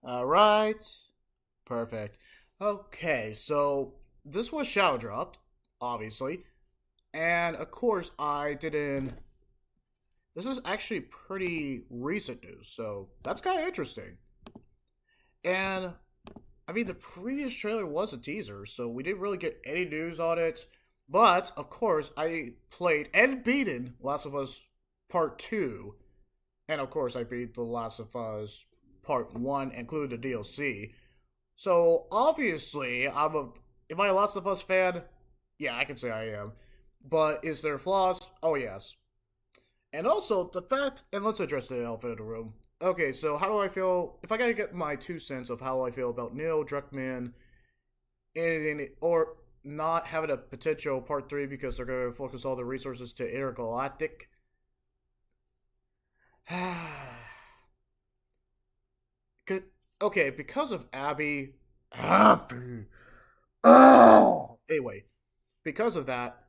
Alright. Perfect. Okay, so this was Shadow Dropped, obviously. And of course, I didn't. This is actually pretty recent news, so that's kind of interesting. And I mean, the previous trailer was a teaser, so we didn't really get any news on it. But of course, I played and beaten Last of Us Part 2. And of course, I beat The Last of Us Part 1, including the DLC. So obviously, am I a Last of Us fan? Yeah, I can say I am. But is there flaws? Oh yes. And also the fact, and let's address the elephant in the room. Okay, so how do I feel? If I gotta get my 2 cents of how I feel about Neil Druckmann or not having a potential part three because they're gonna focus all the resources to Intergalactic. Good. Okay, because of Abby. Abby. Oh. Anyway, because of that,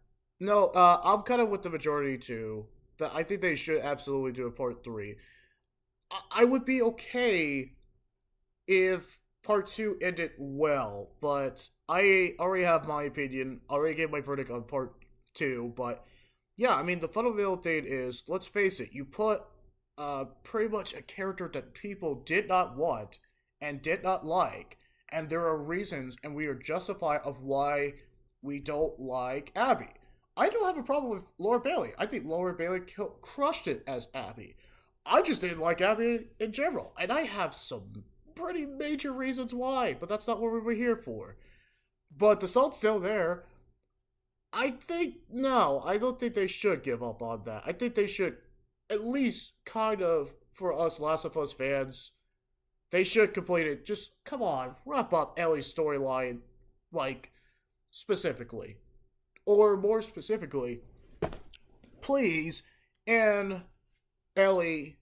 no, I'm kind of with the majority too. That I think they should absolutely do a part three. I would be okay if part two ended well, but I already have my opinion. I already gave my verdict on part two, but yeah, I mean the fundamental thing is, let's face it, you put pretty much a character that people did not want and did not like, and there are reasons, and we are justified of why we don't like Abby. I don't have a problem with Laura Bailey. I think Laura Bailey crushed it as Abby. I just didn't like Abby in general, and I have some pretty major reasons why, but that's not what we were here for. But the salt's still there. I think, no, I don't think they should give up on that. I think they should at least kind of, for us Last of Us fans, they should complete it. Just, come on, wrap up Ellie's storyline, like, specifically. Or more specifically, please, and Ellie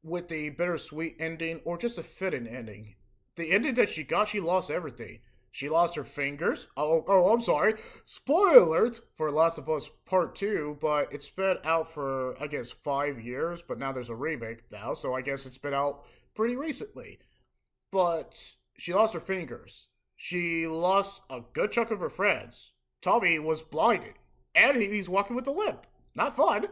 with the bittersweet ending or just a fitting ending. The ending that she got, she lost everything. She lost her fingers. I'm sorry. Spoiler alert for Last of Us Part 2, but it's been out for, I guess, 5 years, but now there's a remake now, so I guess it's been out pretty recently. But she lost her fingers. She lost a good chunk of her friends. Tommy was blinded, and he's walking with a limp. Not fun.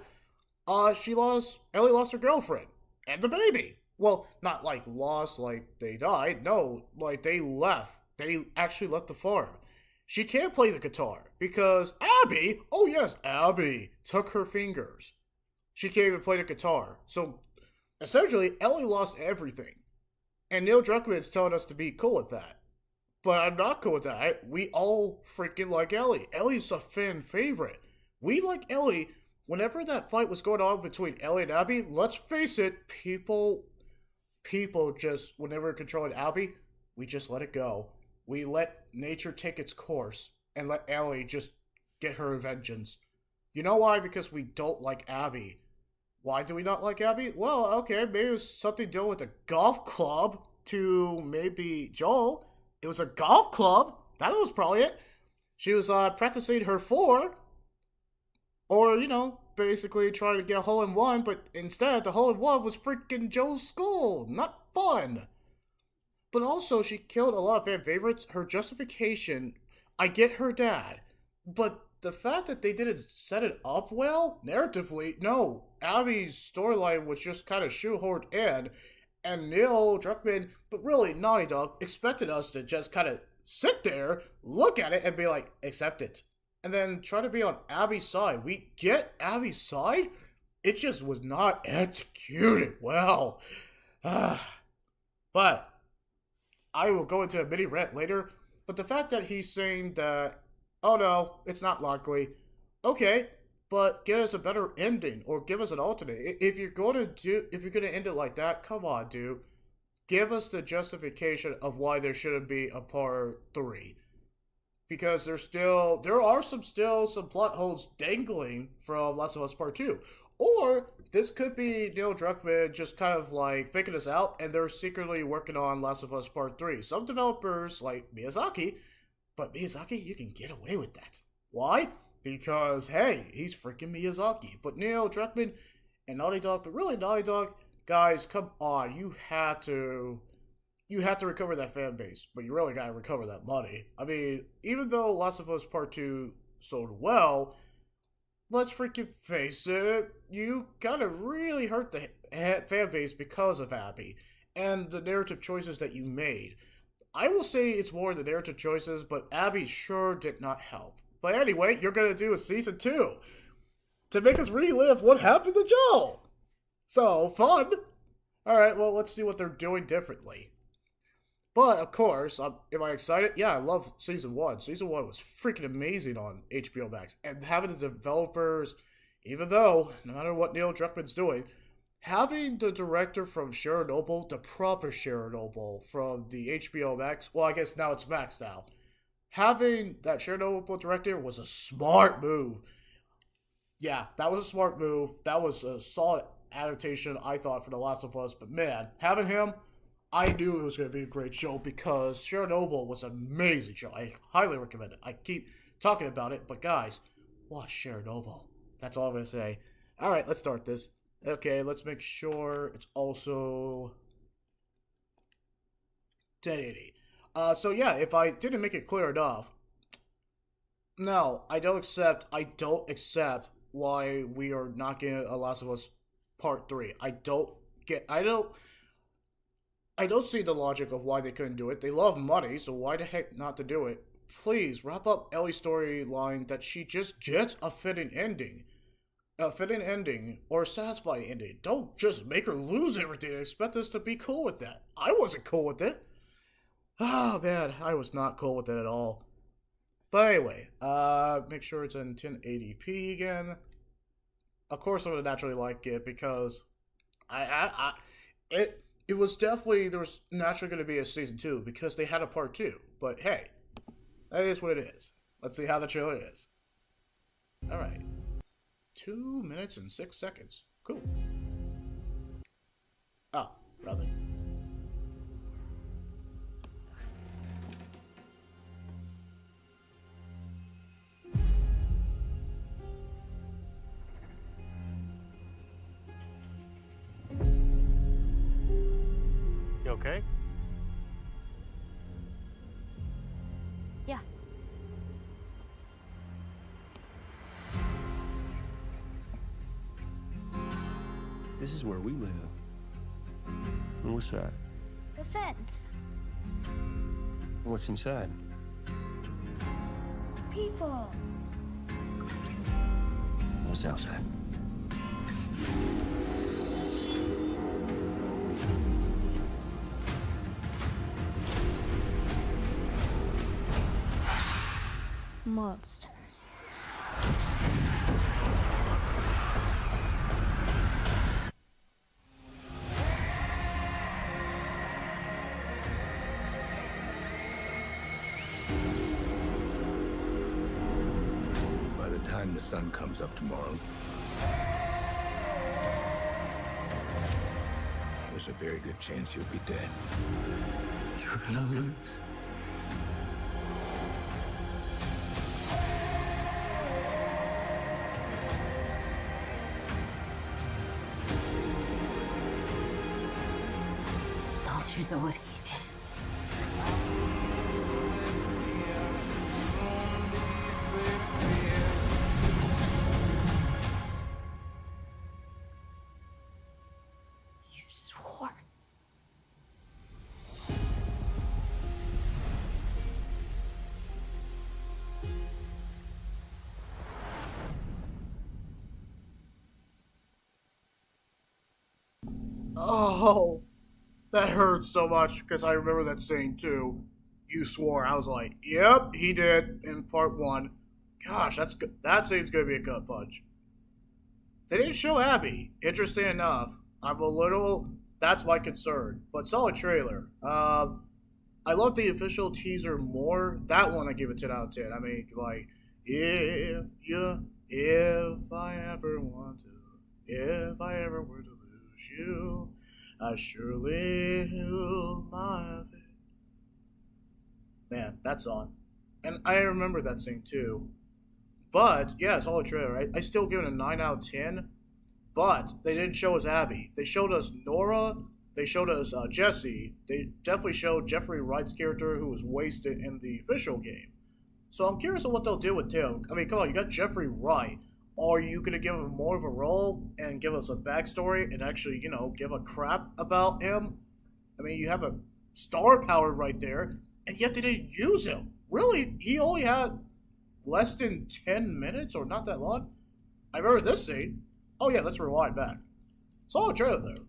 Ellie lost her girlfriend and the baby. Well, not like lost, like they died. No, like they left. They actually left the farm. She can't play the guitar because Abby, oh yes, Abby took her fingers. She can't even play the guitar. So essentially, Ellie lost everything. And Neil Druckmann's telling us to be cool with that. But I'm not cool with that. We all freaking like Ellie. Ellie's a fan favorite. We like Ellie. Whenever that fight was going on between Ellie and Abby, let's face it, people just, whenever controlling Abby, we just let it go. We let nature take its course and let Ellie just get her vengeance. You know why? Because we don't like Abby. Why do we not like Abby? Well, okay, maybe it was something to do with a golf club to maybe Joel. It was a golf club. That was probably it. She was practicing her four, or, basically trying to get a hole in one, but instead the hole in one was freaking Joe's skull. Not fun. But also, she killed a lot of fan favorites. Her justification, I get her dad, but the fact that they didn't set it up well, narratively, no. Abby's storyline was just kind of shoehorned in, and Neil Druckmann, but really Naughty Dog, expected us to just kind of sit there, look at it, and be like, accept it. And then try to be on Abby's side. We get Abby's side? It just was not executed well. But I will go into a mini rant later. But the fact that he's saying that, oh no, it's not likely. Okay, but get us a better ending or give us an alternate. If you're gonna end it like that, come on, dude. Give us the justification of why there shouldn't be a part three. Because there are some plot holes dangling from Last of Us Part 2. Or this could be Neil Druckmann just kind of like faking us out and they're secretly working on Last of Us Part 3. Some developers like Miyazaki, but Miyazaki, you can get away with that. Why? Because, hey, he's freaking Miyazaki. But Neil Druckmann and Naughty Dog, but really Naughty Dog, guys, come on, you have to recover that fan base, but you really gotta recover that money. I mean, even though Last of Us Part 2 sold well, let's freaking face it, you gotta really hurt the fan base because of Abby and the narrative choices that you made. I will say it's more the narrative choices, but Abby sure did not help. But anyway, you're gonna do a season 2 to make us relive what happened to Joel. So, fun. Alright, well, let's see what they're doing differently. But, of course, am I excited? Yeah, I love Season 1. Season 1 was freaking amazing on HBO Max. And having the developers, even though, no matter what Neil Druckmann's doing, having the director from Chernobyl, the proper Chernobyl from the HBO Max, well, I guess now it's Max now. Having that Chernobyl director was a smart move. Yeah, that was a smart move. That was a solid adaptation, I thought, for The Last of Us. But man, having him, I knew it was going to be a great show because Chernobyl was an amazing show. I highly recommend it. I keep talking about it, but guys, watch Chernobyl. That's all I'm going to say. All right, let's start this. Okay, let's make sure it's also 1080. So yeah, if I didn't make it clear enough, no, I don't accept why we are not getting a Last of Us Part 3. I don't see the logic of why they couldn't do it. They love money, so why the heck not to do it? Please, wrap up Ellie's storyline that she just gets a fitting ending. A fitting ending, or a satisfying ending. Don't just make her lose everything and expect us to be cool with that. I wasn't cool with it. Oh man, I was not cool with it at all. But anyway, make sure it's in 1080p again. Of course I'm gonna naturally like it because it was definitely, there was naturally gonna be a season 2 because they had a part 2. But hey, that is what it is. Let's see how the trailer is. Alright. 2 minutes and 6 seconds. Cool. Oh, rather. You okay? Yeah. This is where we live. And what's that? The fence. What's inside? People. What's outside? Monsters. By the time the sun comes up tomorrow, there's a very good chance you'll be dead. You're gonna lose. Don't you know what he did? You swore. Oh, that hurts so much because I remember that saying too. You swore. I was like, yep, he did in part 1. Gosh, that's good. That scene's gonna be a gut punch. They didn't show Abby. Interesting enough, I'm a little. That's my concern. But solid trailer. I love the official teaser more. That one I give a 10 out of 10. I mean, like, if I ever want to, if I ever were to lose you, I surely will have it. Man, that song. And I remember that scene too. But, yeah, it's all a trailer, right? I still give it a 9 out of 10. But they didn't show us Abby. They showed us Nora, they showed us Jesse. They definitely showed Jeffrey Wright's character, who was wasted in the official game. So I'm curious on what they'll do with him. I mean, come on, you got Jeffrey Wright. Are you going to give him more of a role and give us a backstory and actually, you know, give a crap about him? I mean, you have a star power right there, and yet they didn't use him. Really? He only had less than 10 minutes, or not that long? I remember this scene. Oh yeah, let's rewind back. Solid trailer though.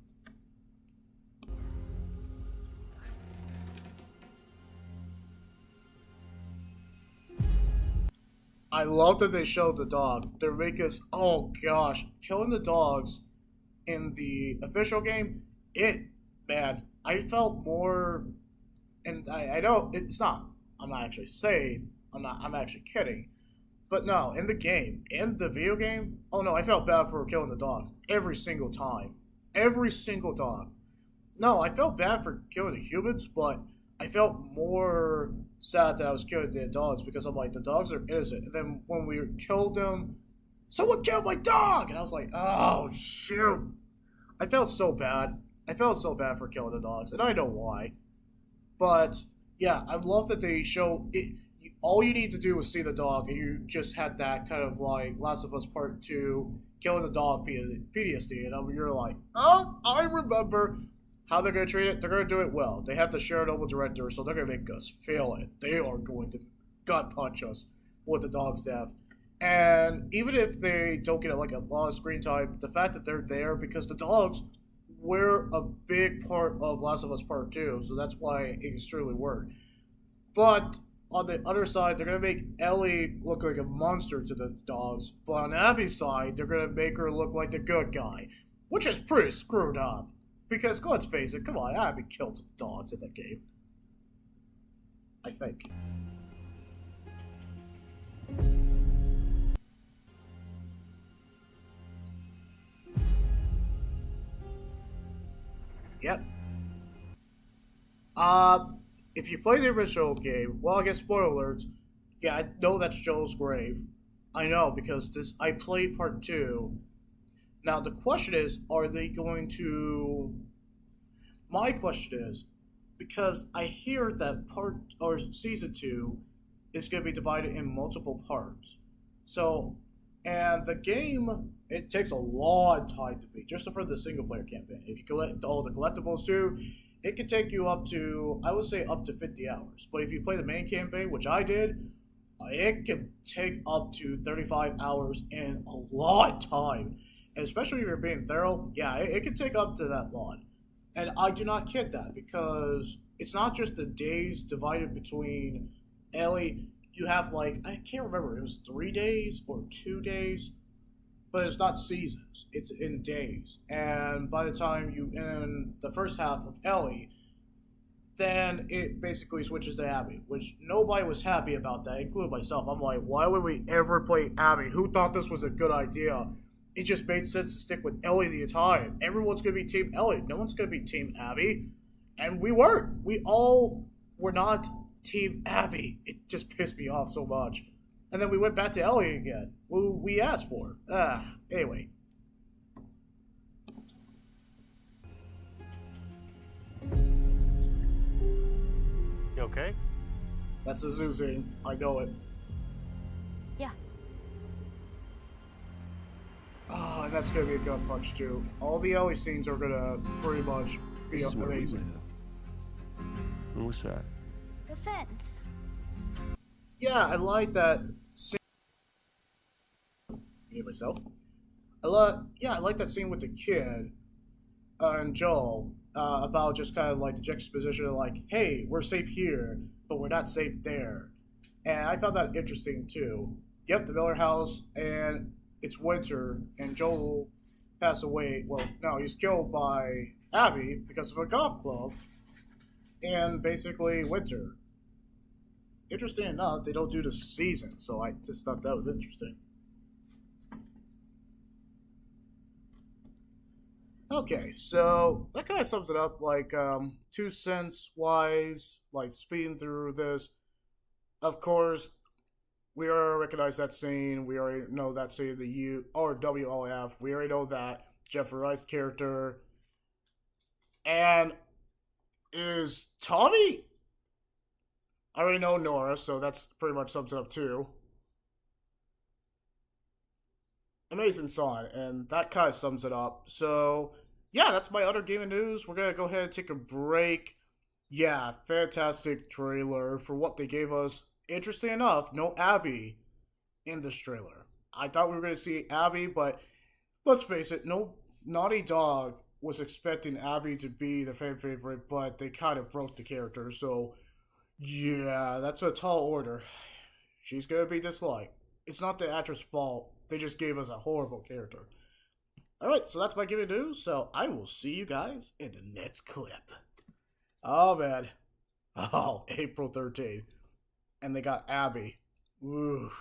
I love that they showed the dog. They're making us, oh gosh, killing the dogs in the official game, man, I felt more, and I know it's not, I'm not actually saying, I'm actually kidding, but no, in the game, in the video game, oh no, I felt bad for killing the dogs every single time. Every single dog. No, I felt bad for killing the humans, but I felt more sad that I was killing the dogs because I'm like, the dogs are innocent. And then when we killed them, someone killed my dog! And I was like, oh, shoot. I felt so bad. I felt so bad for killing the dogs, and I know why. But, yeah, I love that they show it. All you need to do is see the dog, and you just had that kind of like Last of Us Part 2, killing the dog PTSD, and you're like, oh, I remember. How they're going to treat it? They're going to do it well. They have the Chernobyl director, so they're going to make us feel it. They are going to gut punch us with the dog staff. And even if they don't get like a lot of screen time, the fact that they're there, because the dogs were a big part of Last of Us Part 2, so that's why it extremely worked. But on the other side, they're going to make Ellie look like a monster to the dogs. But on Abby's side, they're going to make her look like the good guy, which is pretty screwed up. Because, let's face it, come on, Abby killed some dogs in that game. I think. Yep. If you play the original game, well, I guess spoiler alerts, yeah, I know that's Joel's grave. I know, because I played part 2. Now, the question is, are they going to... My question is, because I hear that season 2 is going to be divided in multiple parts. So, and the game, it takes a long time to beat, just for the single player campaign. If you collect all the collectibles too, it could take you up to, I would say up to 50 hours. But if you play the main campaign, which I did, it can take up to 35 hours and a lot of time. And especially if you're being thorough, yeah, it can take up to that long. And I do not kid that, because it's not just the days divided between Ellie. You have like, I can't remember, it was 3 days or 2 days, but it's not seasons, it's in days. And by the time you end the first half of Ellie, then it basically switches to Abby, which nobody was happy about that, including myself. I'm like, why would we ever play Abby? Who thought this was a good idea? It just made sense to stick with Ellie the entire time. Everyone's going to be Team Ellie. No one's going to be Team Abby. And we weren't. We all were not Team Abby. It just pissed me off so much. And then we went back to Ellie again, who we asked for. Anyway. You okay? That's a zoo scene. I know it. Yeah. And that's going to be a gut punch too. All the Ellie scenes are going to pretty much be This is where we amazing. live. And what's that? The fence. Yeah, I like that scene. Me and myself. I like that scene with the kid and Joel about just kind of like the juxtaposition of like, hey, we're safe here, but we're not safe there. And I found that interesting too. Yep, the Miller house, and it's winter, and Joel passed away. Well, no, he's killed by Abby because of a golf club, and basically winter. Interesting enough, they don't do the season, so I just thought that was interesting. Okay, so that kind of sums it up, like, 2 cents wise, like, speeding through this. Of course, we already recognize that scene, we already know that scene, the U, or WLF, we already know that. Jeffrey Wright's character. And is Tommy? I already know Nora, so that's pretty much sums it up too. Amazing song, and that kind of sums it up. So, yeah, that's my other gaming news. We're gonna go ahead and take a break. Yeah, fantastic trailer for what they gave us. Interesting enough, no Abby in this trailer. I thought we were gonna see Abby, but let's face it, no Naughty Dog was expecting Abby to be the fan favorite, but they kind of broke the character. So, yeah, that's a tall order. She's gonna be disliked. It's not the actress' fault. They just gave us a horrible character. Alright, so that's my giving news. So I will see you guys in the next clip. Oh, man. Oh, April 13th. And they got Abby. Ooh.